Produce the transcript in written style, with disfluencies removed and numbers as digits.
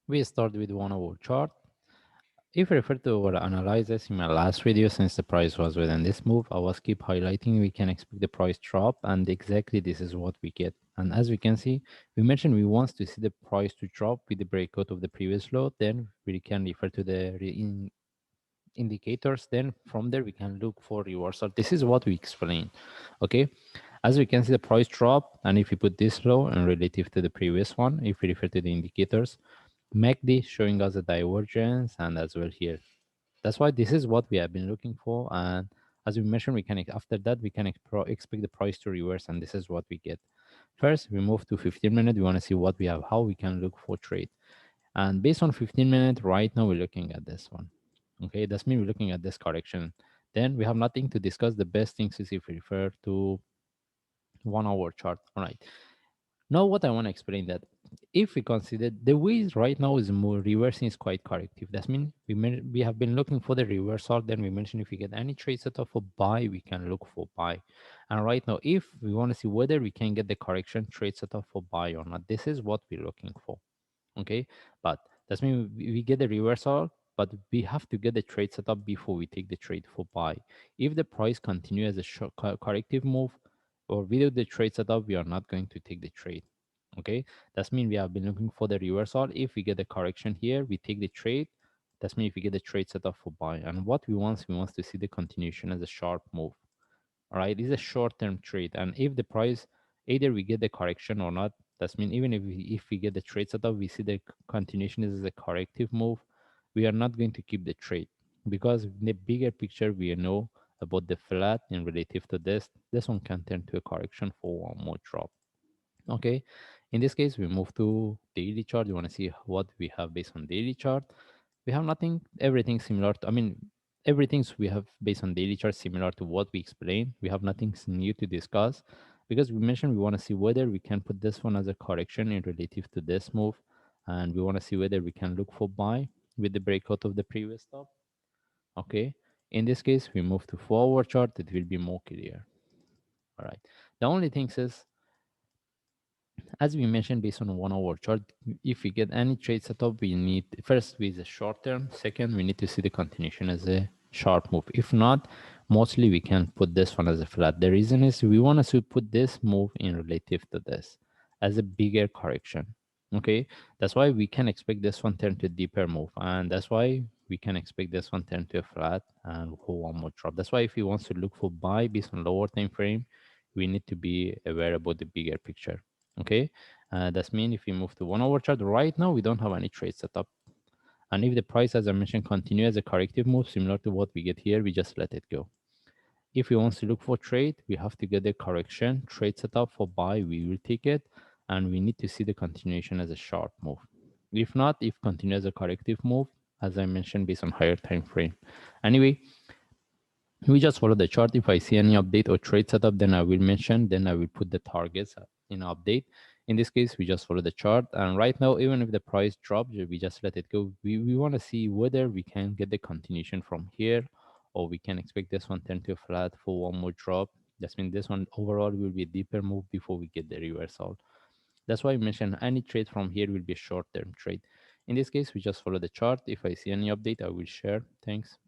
We start with 1 hour chart. If we refer to our analysis in my last video, since the price was within this move, I was keep highlighting we can expect the price drop, and exactly this is what we get. And as we can see, we mentioned we want to see the price to drop with the breakout of the previous low, then we can refer to the indicators, then from there we can look for reversal. This is what we explained. Okay, as we can see the price drop, and if we put this low and relative to the previous one, if we refer to the indicators, MACD showing us a divergence, and as well here, that's why this is what we have been looking for. And as we mentioned, we can after that we can expect the price to reverse, and this is what we get. First we move to 15 minutes. We want to see what we have, how we can look for trade. And based on 15 minutes right now, we're looking at this one. Okay, that's mean we're looking at this correction. Then we have nothing to discuss. The best things is if we refer to 1 hour chart. All right, now what I want to explain that if we consider the ways right now is more reversing is quite corrective. That means we have been looking for the reversal. Then we mentioned if we get any trade set up for buy, we can look for buy. And right now, if we want to see whether we can get the correction trade set up for buy or not, this is what we're looking for. Okay, but that's mean we get the reversal, but we have to get the trade set up before we take the trade for buy. If the price continue as a corrective move or without the trade setup, we are not going to take the trade. Okay, that's mean we have been looking for the reversal. If we get the correction here, we take the trade. That's mean if we get the trade setup for buy, and what we want to see the continuation as a sharp move. All right, it's a short-term trade, and if the price either we get the correction or not, that's mean even if we get the trade setup, we see the continuation is a corrective move, we are not going to keep the trade, because in the bigger picture we know about the flat in relative to this one can turn to a correction for one more drop. Okay, in this case we move to daily chart. You want to see what we have based on daily chart. We have nothing, everything similar to, I mean, everything's we have based on daily chart similar to what we explained. We have nothing new to discuss, because we mentioned we want to see whether we can put this one as a correction in relative to this move, and we want to see whether we can look for buy with the breakout of the previous stop. Okay, in this case we move to forward chart. It will be more clear. All right, the only thing is, as we mentioned, based on 1 hour chart, if we get any trade setup, we need first with a short term. Second, we need to see the continuation as a sharp move. If not, mostly we can put this one as a flat. The reason is we want to put this move in relative to this as a bigger correction. Okay, that's why we can expect this one turn to a deeper move, and that's why we can expect this one turn to a flat and for one more drop. That's why if we want to look for buy based on lower time frame, we need to be aware about the bigger picture. Okay, that's mean if we move to 1 hour chart right now, we don't have any trade setup, and if the price, as I mentioned, continue as a corrective move similar to what we get here, we just let it go. If we want to look for trade, we have to get the correction trade setup for buy, we will take it, and we need to see the continuation as a sharp move. If not, if continue as a corrective move, as I mentioned, based on higher time frame. Anyway, we just follow the chart. If I see any update or trade setup, then I will mention, then I will put the targets in update. In this case, we just follow the chart, and right now, even if the price drops, we just let it go. We want to see whether we can get the continuation from here, or we can expect this one turn to a flat for one more drop. That means this one overall will be a deeper move before we get the reversal. That's why I mentioned any trade from here will be a short-term trade. In this case, we just follow the chart. If I see any update, I will share. Thanks.